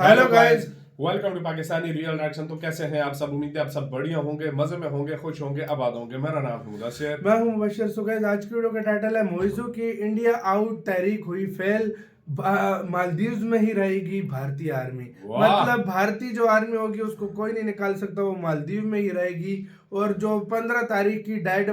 Hello guys, welcome to Pakistani real reaction. तो कैसे हैं आप सब? उम्मीद है आप सब बढ़िया होंगे, मजे में होंगे, खुश होंगे, आबाद होंगे। मेरा नाम है मुदस्सिर। मैं हूं मुबशर। सो गाइस, आज की वीडियो का टाइटल है मोइजू की इंडिया आउट तहरीक हुई फेल, मालदीव्स में ही रहेगी भारतीय आर्मी। मतलब भारतीय जो आर्मी होगी उसको कोई नहीं निकाल सकता, वो मालदीव में ही रहेगी। और जो 15 तारीख की डेड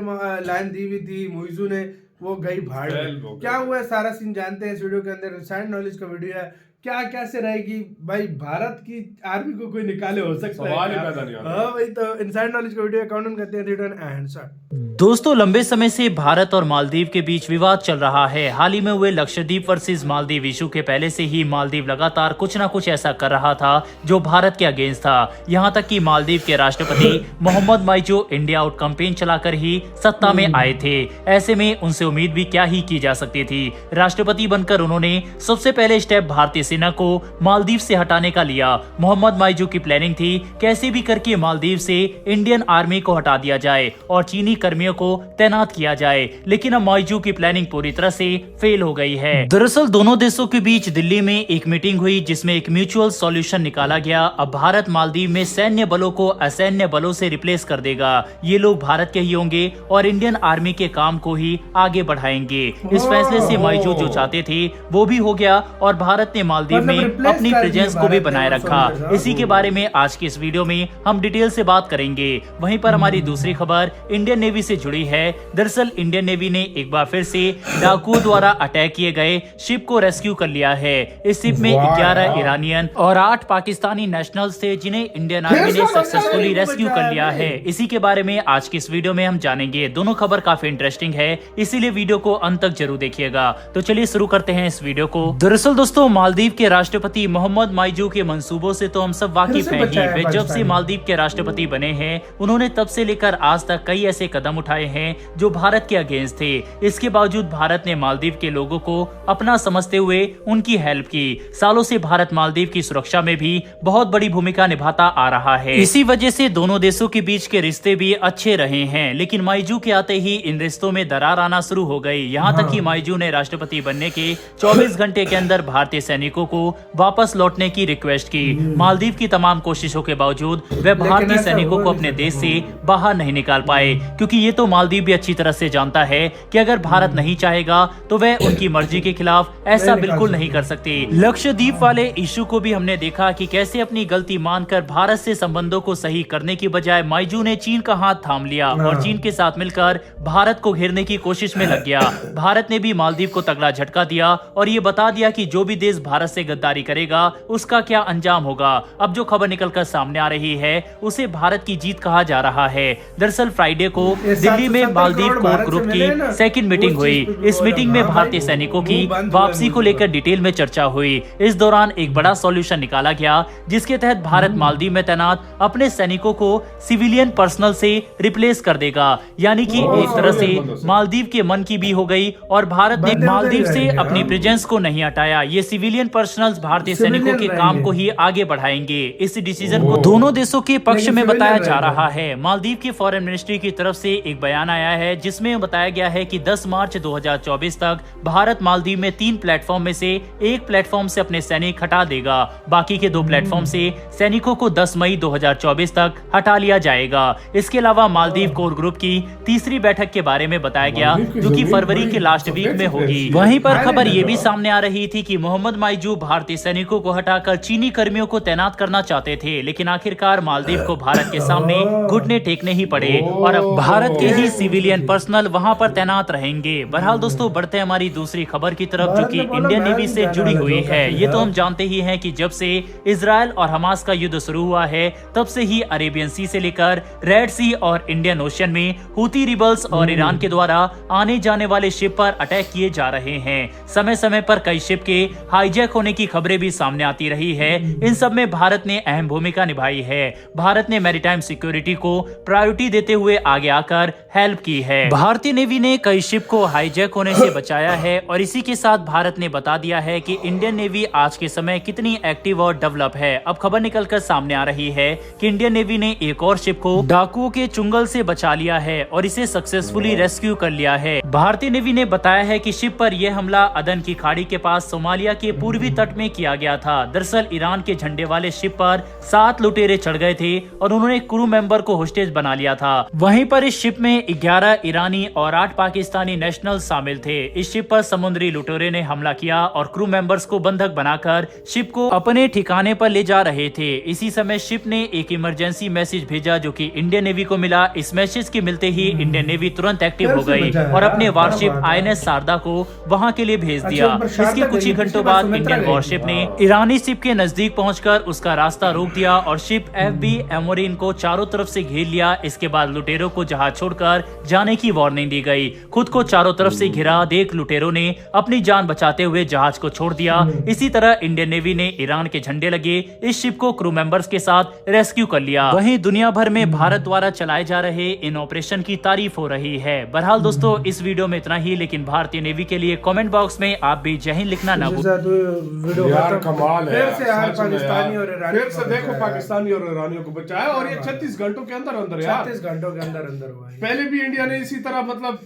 लाइन दी हुई थी मोइजू ने, वो गई भाड़ में। क्या हुआ है सारा सीन जानते हैं इस वीडियो के अंदर। साइंस नॉलेज का वीडियो है। क्या कैसे रहेगी भाई, भारत की आर्मी को कोई निकाले हो सकता है? सवाल ही पैदा नहीं होता। हाँ भाई, तो इनसाइड नॉलेज का वीडियो काउंट करते हैं रिटर्न एंड शॉट। दोस्तों, लंबे समय से भारत और मालदीव के बीच विवाद चल रहा है। हाल ही में हुए लक्षद्वीप वर्सेस मालदीव इशू के पहले से ही मालदीव लगातार कुछ न कुछ ऐसा कर रहा था जो भारत के अगेंस्ट था। यहां तक कि मालदीव के राष्ट्रपति मोहम्मद माइजू इंडिया आउट कैंपेन चलाकर ही सत्ता में आए थे। ऐसे में उनसे उम्मीद भी क्या ही की जा सकती थी। राष्ट्रपति बनकर उन्होंने सबसे पहले स्टेप भारतीय सेना को मालदीव से हटाने का लिया। मोहम्मद माइजू की प्लानिंग थी कैसे भी करके मालदीव से इंडियन आर्मी को हटा दिया जाए और चीनी कर्मियों को तैनात किया जाए, लेकिन अब माइजू की प्लानिंग पूरी तरह से फेल हो गई है। दरअसल दोनों देशों के बीच दिल्ली में एक मीटिंग हुई जिसमें एक म्यूचुअल सॉल्यूशन निकाला गया। अब भारत मालदीव में सैन्य बलों को असैन्य बलों से रिप्लेस कर देगा। ये लोग भारत के ही होंगे और इंडियन आर्मी के काम को ही आगे बढ़ाएंगे। इस फैसले से माइजू जो चाहते थे वो भी हो गया और भारत ने मालदीव में अपनी प्रेजेंस को भी बनाए रखा। इसी के बारे में आज की इस वीडियो में हम डिटेल से बात करेंगे। वहीं पर हमारी दूसरी खबर इंडियन नेवी से जुड़ी है। दरअसल इंडियन नेवी ने एक बार फिर से डाकुओं द्वारा अटैक किए गए शिप को रेस्क्यू कर लिया है। इस शिप में 11 ईरानियन और 8 पाकिस्तानी नेशनल्स थे जिन्हें इंडियन आर्मी ने सक्सेसफुली रेस्क्यू कर लिया है। इसी के बारे में आज की इस वीडियो में हम जानेंगे। दोनों खबर काफी इंटरेस्टिंग है, इसीलिए वीडियो को अंत तक जरूर देखिएगा। तो चलिए शुरू करते हैं इस वीडियो को। दरअसल दोस्तों, मालदीव के राष्ट्रपति मोहम्मद माइजू के मंसूबों से तो हम सब वाकिफ हैं ही। वे जब से मालदीव के राष्ट्रपति बने हैं उन्होंने तब से लेकर आज तक कई ऐसे कदम उठाए हैं जो भारत के अगेंस्ट थे। इसके बावजूद भारत ने मालदीव के लोगों को अपना समझते हुए उनकी हेल्प की। सालों से भारत मालदीव की सुरक्षा में भी बहुत बड़ी भूमिका निभाता आ रहा है। इसी वजह से दोनों देशों के बीच के रिश्ते भी अच्छे रहे हैं। लेकिन माइजू के आते ही इन रिश्तों में दरार आना शुरू हो गई। यहाँ तक कि माइजू ने राष्ट्रपति बनने के 24 घंटे के अंदर भारतीय सैनिकों को वापस लौटने की रिक्वेस्ट की। मालदीव की तमाम कोशिशों के बावजूद वे भारतीय सैनिकों को अपने देश से बाहर नहीं निकाल पाए, क्योंकि ये तो मालदीव भी अच्छी तरह से जानता है कि अगर भारत नहीं चाहेगा तो वह उनकी मर्जी के खिलाफ ऐसा बिल्कुल नहीं कर सकती। लक्षद्वीप वाले इशू को भी हमने देखा कि कैसे अपनी गलती मानकर भारत से संबंधों को सही करने की बजाय माइजू ने चीन का हाथ थाम लिया और चीन के साथ मिलकर भारत को घेरने की कोशिश में लग गया। भारत ने भी मालदीव को तगड़ा झटका दिया और ये बता दिया कि जो भी देश भारत से गद्दारी करेगा उसका क्या अंजाम होगा। अब जो खबर निकलकर सामने आ रही है उसे भारत की जीत कहा जा रहा है। दरअसल फ्राइडे को दिल्ली में मालदीव कोर ग्रुप की सेकंड मीटिंग हुई। इस मीटिंग में भारतीय सैनिकों की वापसी को लेकर डिटेल में चर्चा हुई। इस दौरान एक बड़ा सॉल्यूशन निकाला गया जिसके तहत भारत मालदीव में तैनात अपने सैनिकों को सिविलियन पर्सनल से रिप्लेस कर देगा। यानी कि एक तरह से मालदीव के मन की भी हो गई और भारत ने मालदीव से अपनी प्रेजेंस को नहीं हटाया। ये सिविलियन पर्सनल भारतीय सैनिकों के काम को ही आगे बढ़ाएंगे। इस डिसीजन को दोनों देशों के पक्ष में बताया जा रहा है। मालदीव की फॉरेन मिनिस्ट्री की तरफ से एक बयान आया है जिसमें बताया गया है कि 10 मार्च 2024 तक भारत मालदीव में 3 प्लेटफॉर्म में से एक प्लेटफॉर्म से अपने सैनिक हटा देगा। बाकी के 2 प्लेटफॉर्म से सैनिकों को 10 मई 2024 तक हटा लिया जाएगा। इसके अलावा मालदीव कोर ग्रुप की तीसरी बैठक के बारे में बताया गया जो कि फरवरी के लास्ट वीक में होगी। वहीं पर खबर ये भी सामने आ रही थी कि मोहम्मद माइजू भारतीय सैनिकों को हटाकर चीनी कर्मियों को तैनात करना चाहते थे, लेकिन आखिरकार मालदीव को भारत के सामने घुटने टेकने ही पड़े और अब भारत के ही सिविलियन पर्सनल वहां पर तैनात रहेंगे। बहरहाल दोस्तों, बढ़ते हैं हमारी दूसरी खबर की तरफ जो कि इंडियन नेवी से जुड़ी हुई है। ये तो हम जानते ही हैं कि जब से इजराइल और हमास का युद्ध शुरू हुआ है तब से ही अरेबियन सी से लेकर रेड सी और इंडियन ओशन में हुती रिबल्स और ईरान के द्वारा आने जाने वाले शिप पर अटैक किए जा रहे हैं। समय समय पर कई शिप के हाईजैक होने की खबरें भी सामने आती रही है। इन सब में भारत ने अहम भूमिका निभाई है। भारत ने मैरीटाइम सिक्योरिटी को प्रायोरिटी देते हुए आगे आकर हेल्प की है। भारतीय नेवी ने कई शिप को हाईजैक होने से बचाया है और इसी के साथ भारत ने बता दिया है कि इंडियन नेवी आज के समय कितनी एक्टिव और डेवलप है। अब खबर निकलकर सामने आ रही है कि इंडियन नेवी ने एक और शिप को डाकुओं के चुंगल से बचा लिया है और इसे सक्सेसफुली रेस्क्यू कर लिया है। भारतीय नेवी ने बताया है कि शिप पर यह हमला अदन की खाड़ी के पास सोमालिया के पूर्वी तट में किया गया था। दरअसल ईरान के झंडे वाले शिप पर 7 लुटेरे चढ़ गए थे और उन्होंने क्रू मेंबर को होस्टेज बना लिया था। वहीं पर इस शिप में 11 ईरानी और 8 पाकिस्तानी नेशनल शामिल थे। इस शिप पर समुद्री लुटेरे ने हमला किया और क्रू मेंबर्स को बंधक बनाकर शिप को अपने ठिकाने पर ले जा रहे थे। इसी समय शिप ने एक इमरजेंसी मैसेज भेजा जो कि इंडियन नेवी को मिला। इस मैसेज के मिलते ही इंडियन नेवी तुरंत एक्टिव हो गई और अपने वारशिप INS शारदा को वहां के लिए भेज दिया। इसके कुछ ही घंटों बाद इंडियन वॉरशिप ने ईरानी शिप के नजदीक पहुंचकर उसका रास्ता रोक दिया और शिप FB एमोरिन को चारों तरफ से घेर लिया। इसके बाद लुटेरों को जहाज छोड़कर जाने की वार्निंग दी गई। खुद को चारों तरफ से घिरा देख लुटेरों ने अपनी जान बचाते हुए जहाज को छोड़ दिया। इसी तरह इंडियन नेवी ने ईरान के झंडे लगे इस शिप को क्रू मेंबर्स के साथ रेस्क्यू कर लिया। वहीं दुनिया भर में भारत द्वारा चलाए जा रहे इन ऑपरेशन की तारीफ हो रही है। बहरहाल दोस्तों इस वीडियो में इतना ही, लेकिन भारतीय नेवी के लिए कमेंट बॉक्स में आप भी जय हिंद लिखना ना भूलें। यार कमाल है, फिर से यार सच में पाकिस्तानी यार। और ईरानी फिर से को देखो बचाया। पाकिस्तानी और ईरानियों को बचाया और ये 36 घंटों के अंदर अंदर यार। 36 घंटों के अंदर अंदर हुआ है। पहले भी इंडिया ने इसी तरह मतलब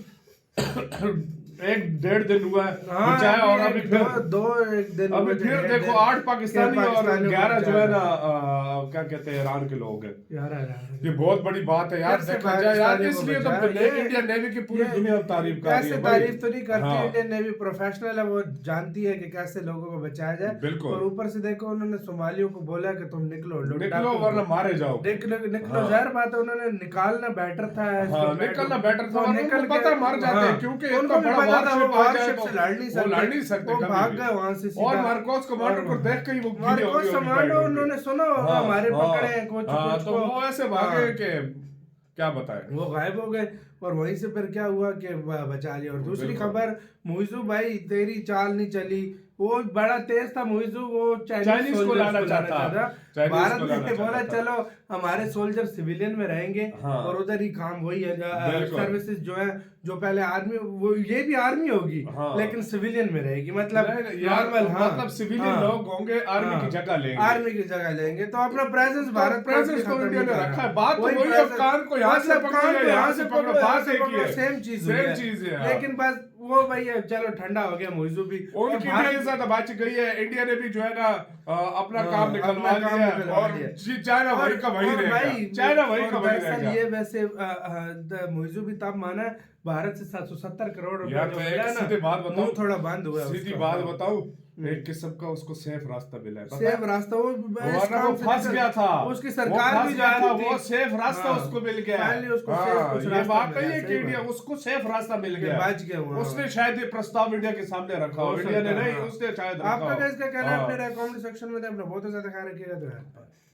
1-1.5 दिन हुआ है हाँ, बचाया और अभी फिर एक दिन अभी हुए थे, फिर डेढ़ देखो दिन। 8 पाकिस्तानी और पाकिस्तानियों को 11 जो है बचाया। ना क्या कहते हैं ईरान के लोग हैं। यार ये बहुत बड़ी बात है यार, कैसे देखा जाए यार। पाकिस्तानियों को इसलिए तो बचाया? ये- इंडियन नेवी की पूरी ये- दुनिया तारीफ कर रही कैसे है भाई। तारीफ तो नहीं करती हाँ। इंडियन नेवी प्रोफेशनल है, वो जानती है कि कैसे लोगों को बचाया जाए। बिल्कुल। और ऊपर से देखो उन्होंने सोमालियों को बोला कि तुम निकलो निकलो वरना मारे जाओ। निकलो हाँ। जाहिर बात है उन्होंने निकालना बेटर था। हाँ, निकलना बेटर था, वो वरना निकल उनको के- पता है मर जाते हैं, हाँ, क्योंकि उनको इतना भी बड़ा पता था वो वारशिप आ जाए वारशिप तो से लड़ नहीं वो लड़ नहीं सकते वो कभी भाग भी। गए वहां से सीधा। और मार्कोस कमांडर को देख के ही वो गिरे मार्कोस होंगे उनकी कमांडो साइड उन्होंने में। सुनो हाँ, हमारे हाँ, पकड़े हैं कुछ हाँ, कुछ तो को। वो ऐसे भागे हाँ। कि क्या बताएं। वो गायब हो गए और वहीं से फिर क्या हुआ कि बचा लिया। और दूसरी बिल्कुल। खबर, मुइजू भाई तेरी चाल नहीं चली। वो बड़ा तेज था मुइजू, वो चाइनीज को लाना चाहता। चाइनीज भारत को ने लाना बोला चाहता था। चलो हमारे सोल्जर सिविलियन में रहेंगे हाँ। और उधर ही काम वही है। बिल्कुल। सर्विसेज जो है जो पहले आर्मी, वो ये भी आर्मी होगी हाँ। लेकिन सिविलियन में रहेगी। मतलब यार, नॉर्मल, हाँ, मतलब सिविलियन हाँ, लोग होंगे आर्मी हाँ, की जगह लेंगे। आर्मी की जगह लेंगे तो अपना प्रेजेंस भारत प्रेजेंस तो इंडिया ने रखा है। बात तो वही है, presence- कान को यहाँ से मतलब पकड़ो कान या को यहाँ से पकड़ो, बात एक ही है। सेम चीज सेम चीज है, हाँ। लेकिन बस वो भाई है, चलो ठंडा हो गया मुइजू भी। और उनकी भारत- इंडिया के साथ बात गई है। इंडिया ने भी जो है ना अपना हाँ, काम निकलवा अपना काम लिया निकलवा और लिया। चाइना वही का वही और रहेगा। भाई, चाइना वही और का वही दरअसल रहेगा। ये वैसे मुइजू भी तब माना है, भारत से 770 करोड़ रुपए यार जो तो मिला एक ना, सीधी बात बताऊं, मुंह थोड़ा बंद हुआ है सीधी उसका। बात हाँ। बताऊं, एक किस्म का उसको सेफ रास्ता मिला है, पता सेफ है? रास्ता वो वरना वो फंस गया था, उसकी वो सरकार फंस भी गया जा था, रही थी। वो सेफ रास्ता हाँ, उसको मिल गया। finally उसको सेफ कुछ ये रास्ता वाकई मिला, है कि सही इंडिया बात। उसको सेफ रास्ता मिल कि गया। बच गया वहाँ। उसने शायद ये प्रस्ताव इंडिया के सामने रखा हो, हो इंडिया ने सकता है, नहीं, हाँ। उसने शायद रखा आपका हो। क्या इसका कहना है? हाँ। अपने कमेंट सेक्शन में अपना बहुत ज्यादा ख्याल रखिएगा तो यार।